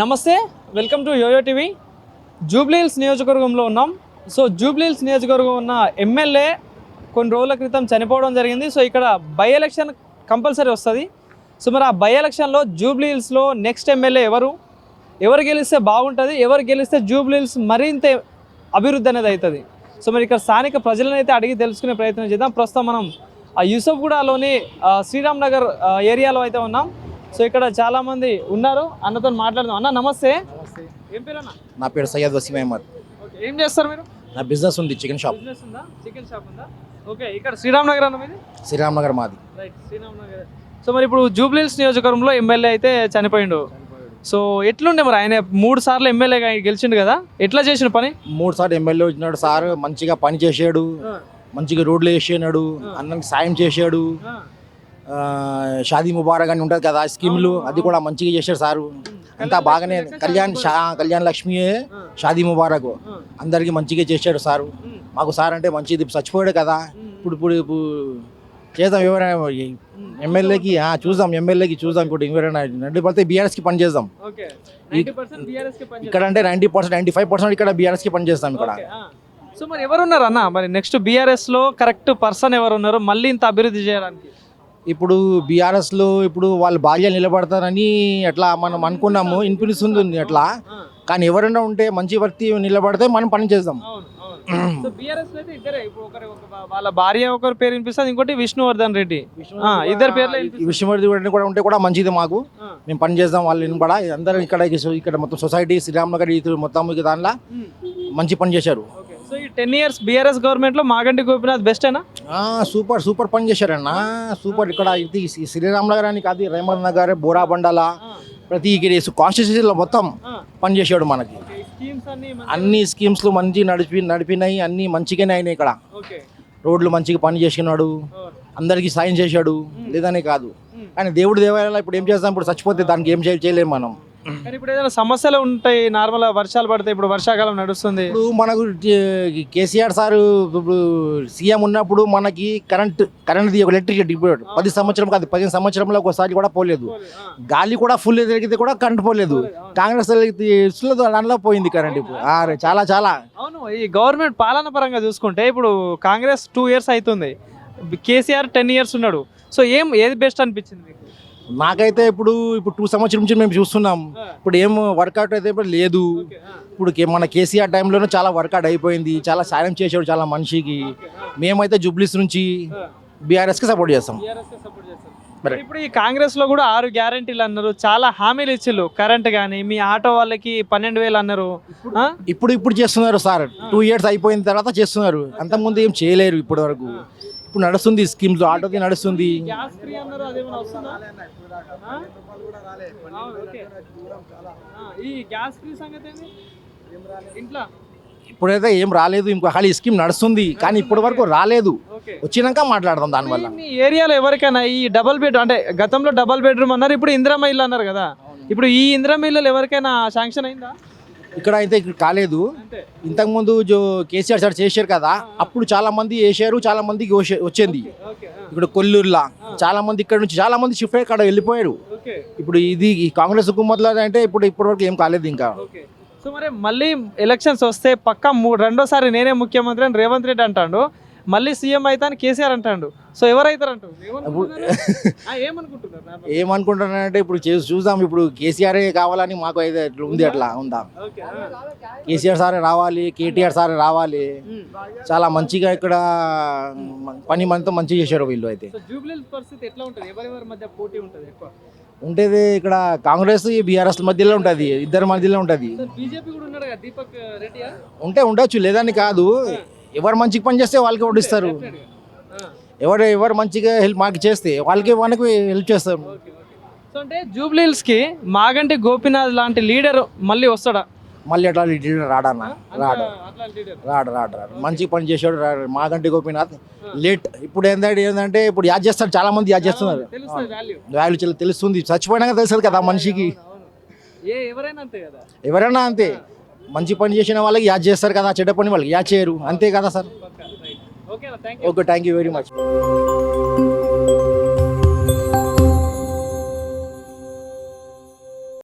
నమస్తే, welcome to YoYo TV. Jubilee Hills నియోజకవర్గంలో ఉన్నాం. సో జూబ్లీహిల్స్ నియోజకవర్గం ఉన్న ఎమ్మెల్యే కొన్ని రోజుల క్రితం చనిపోవడం జరిగింది. సో ఇక్కడ బై ఎలక్షన్ కంపల్సరీ వస్తుంది. సో మరి ఆ బై ఎలక్షన్లో జూబ్లీహిల్స్లో నెక్స్ట్ ఎమ్మెల్యే ఎవరు గెలిస్తే బాగుంటుంది, ఎవరు గెలిస్తే జూబ్లీహిల్స్ మరింత అభివృద్ధి అనేది అవుతుంది. సో మరి ఇక్కడ స్థానిక ప్రజలను అయితే అడిగి తెలుసుకునే ప్రయత్నం చేద్దాం. ప్రస్తుతం మనం యూసఫ్గూడలోని శ్రీరామ్ నగర్ ఏరియాలో అయితే ఉన్నాం. సో ఇక్కడ చాలా మంది ఉన్నారు, అన్నతో మాట్లాడదాం. అన్న నమస్తే. ఏం పేరు అన్న? నా పేరు సయ్యద్ వసీం అహ్మద్. ఏం చేస్తారు మీరు? నా బిజినెస్ ఉంది, చికెన్ షాప్. బిజినెస్ ఉందా? చికెన్ షాప్ ఉందా? ఓకే. ఇక్కడ శ్రీరామ్ నగర్ అన్న మీది? శ్రీరామ్ నగర్ మాది. రైట్, శ్రీరామ్ నగర్. సో మరి ఇప్పుడు జూబ్లీహిల్స్ నియోజకవర్గంలో ఎమ్మెల్యే అయితే చనిపోయిండు. సో ఎట్లుండే మరి ఆయన 3 సార్లు ఎమ్మెల్యేగా గెలిచిండు కదా, ఎట్లా చేసిన పని? 3 సార్లు ఎమ్మెల్యే వచ్చినాడు సార్. మంచిగా పని చేసాడు, మంచిగా రోడ్లు వేసాడు, అన్నకి సాయం చేశాడు. షాదీ ముబారక్ అని ఉంటుంది కదా స్కీములు, అది కూడా మంచిగా చేశాడు సారు. అంతా బాగానే కళ్యాణ్ లక్ష్మియే షాదీ ముబారక్ అందరికి మంచిగా చేశాడు సారు. మాకు సార్ అంటే మంచిది. చచ్చిపోయాడు కదా, ఇప్పుడు చేద్దాం. ఎవరైనా ఎమ్మెల్యేకి చూద్దాం. ఇప్పుడు ఎవరైనా 90% బీఆర్ఎస్కి పని చేద్దాం. ఇక్కడ అంటే 90%, 95% ఇక్కడ బీఆర్ఎస్కి పని చేస్తాం ఇక్కడ. సో మరి ఎవరున్నారు అన్న, మరి నెక్స్ట్ బీఆర్ఎస్లో కరెక్ట్ పర్సన్ ఎవరున్నారు మళ్ళీ ఇంత అభివృద్ధి చేయడానికి? ఇప్పుడు బీఆర్ఎస్లో ఇప్పుడు వాళ్ళు భార్యలు నిలబడతారని అట్లా మనం అనుకున్నాము, ఇన్ఫ్లుయెన్స్ అట్లా. కానీ ఎవరైనా ఉంటే మంచి వ్యక్తి నిలబడితే మనం పని చేద్దాం. వాళ్ళ భార్య ఒకరి పేరు వినిపిస్తుంది, ఇంకోటి విష్ణువర్ధన్ రెడ్డి, ఇద్దరు పేర్లు. విష్ణువర్ధన్ రెడ్డి కూడా ఉంటే కూడా మంచిది మాకు. మేము పని చేద్దాం వాళ్ళు వినపడ. అందరూ ఇక్కడ మొత్తం సొసైటీ శ్రీరామ్ నగర్ మొత్తం దానిలో మంచి పని చేశారు. సో ఈ 10 years బీఆర్ఎస్ గవర్నమెంట్ లో మాగంటి గోపీనాథ్ బెస్టేనా? సూపర్ పని చేశారన్న, సూపర్. ఇక్కడ శ్రీరామ్ నగర్ అని కాదు, రేమత్ నగర్, బోరాబండల, ప్రతి కాన్స్టిట్యూన్సీలో మొత్తం పని చేశాడు మనకి. అన్ని స్కీమ్స్లు మంచి నడిపినాయి, అన్ని మంచిగానే అయినాయి. ఇక్కడ రోడ్లు మంచిగా పని చేసినాడు, అందరికి సాయం చేశాడు, లేదనే కాదు. కానీ దేవుడి దేవాలయాలు ఇప్పుడు ఏం చేస్తాం, ఇప్పుడు చచ్చిపోతే దానికి ఏం చేయలేము మనం. కానీ ఇప్పుడు ఏదైనా సమస్యలు ఉంటాయి, నార్మల్ వర్షాలు పడితే, ఇప్పుడు వర్షాకాలం నడుస్తుంది. ఇప్పుడు మనకు కేసీఆర్ సార్ ఇప్పుడు సీఎం ఉన్నప్పుడు మనకి కరెంట్ ఎలక్ట్రిసిటీ 10 సంవత్సరం కాదు, 15 సంవత్సరంలో ఒకసారి కూడా పోలేదు. గాలి కూడా ఫుల్ తిరిగితే కూడా కరెంట్ పోలేదు. కాంగ్రెస్ దానిలో పోయింది కరెంట్. ఇప్పుడు చాలా అవును. ఈ గవర్నమెంట్ పాలన పరంగా చూసుకుంటే ఇప్పుడు కాంగ్రెస్ 2 years అవుతుంది, కేసీఆర్ 10 years ఉన్నాడు. సో ఏది బెస్ట్ అనిపించింది? నాకైతే ఇప్పుడు 2 సంవత్సరం నుంచి మేము చూస్తున్నాం. ఇప్పుడు ఏం వర్కౌట్ అయితే లేదు. ఇప్పుడు మన కేసీఆర్ టైంలోనే చాలా వర్కౌట్ అయిపోయింది, చాలా సాయం చేశాడు చాలా మనిషికి. మేమైతే జూబ్లీస్ నుంచి బీఆర్ఎస్కి సపోర్ట్ చేస్తాం. ఇప్పుడు ఈ కాంగ్రెస్ లో కూడా 6 గ్యారెంటీలు అన్నారు, చాలా హామీలు ఇచ్చిళ్ళు. కరెంట్ కానీ మీ ఆటో వాళ్ళకి 12,000 అన్నారు. ఇప్పుడు చేస్తున్నారు సార్. 2 years అయిపోయిన తర్వాత చేస్తున్నారు. అంతకుముందు ఏం చేయలేరు ఇప్పటి వరకు. ఇప్పుడు నడుస్తుంది స్కీమ్స్, ఆటోకి నడుస్తుంది. ఇప్పుడైతే ఏం రాలేదు, ఇంకో ఖాళీ స్కీమ్ నడుస్తుంది, కానీ ఇప్పటి వరకు రాలేదు. వచ్చినాక మాట్లాడదాం దానివల్ల. మీ ఏరియాలో ఎవరికైనా ఈ డబల్ బెడ్ అంటే గతంలో డబల్ బెడ్రూమ్ అన్నారు, ఇప్పుడు ఇందిరమ్మ ఇల్లు అన్నారు కదా, ఇప్పుడు ఈ ఇందిరమ్మ ఇల్లు ఎవరికైనా శాంక్షన్ అయిందా? ఇక్కడ అయితే కాలేదు. ఇంతకుముందు కేసీఆర్ సార్ చేశారు కదా, అప్పుడు చాలా మంది వేసారు, చాలా మందికి వచ్చింది. ఇక్కడ కొల్లూరులా చాలా మంది ఇక్కడ నుంచి చాలా మంది షిఫ్ట్ అయ్యి అక్కడ వెళ్ళిపోయారు. ఇప్పుడు ఇది ఈ కాంగ్రెస్ హుకుమత్లో అంటే ఇప్పటి వరకు ఏం కాలేదు ఇంకా. సో మరి మళ్ళీ ఎలక్షన్స్ వస్తే పక్కా రెండోసారి నేనే ముఖ్యమంత్రి అని రేవంత్ రెడ్డి అంటాడు, మళ్ళీ సీఎం అయితే అని కేసీఆర్ అంటాడు. సో ఎవరైతారంటారు? ఏమనుకుంటున్నారంటే ఇప్పుడు చూద్దాం. ఇప్పుడు కేసీఆర్ కావాలని మాకు అయితే ఉంది, అట్లా ఉందా? కేసీఆర్ సారే రావాలి, కేటీఆర్ సారే రావాలి. చాలా మంచిగా ఇక్కడ పని మనతో మంచిగా చేశారు వీళ్ళు. అయితే ఉంటేది ఇక్కడ కాంగ్రెస్ బీఆర్ఎస్ మధ్యలో ఉంటుంది, ఇద్దరి మధ్యలో ఉంటుంది. ఉండొచ్చు, లేదని కాదు. ఎవరు మంచిగా పని చేస్తే వాళ్ళకి ఓడిస్తారు. ఎవరు మంచిగా మనకి చేస్తే వాళ్ళకి హెల్ప్ చేస్తారు. సో అంటే జూబ్లీహిల్స్కి మాగంటి గోపీనాథ్ లాంటి లీడర్ మళ్ళీ వస్తాడా? మళ్ళీ అట్లా లీడర్ రాడన్న, రాడు. మంచిగా పని చేసాడు మాగంటి గోపీనాథ్. లేట్ ఇప్పుడు ఏంటంటే ఇప్పుడు యాద్ చేస్తారు, చాలా మంది యాద్ చేస్తున్నారు. వాల్యూ తెలుస్తుంది, చచ్చిపోయినాక తెలుస్తుంది కదా మనిషికి. ఎవరైనా అంతే, మంచి పని చేసిన వాళ్ళకి యాద్ చేస్తారు కదా, చెడ్డ పని వాళ్ళకి యాద్ చేయరు, అంతే కదా sir. Okay, thank you very much.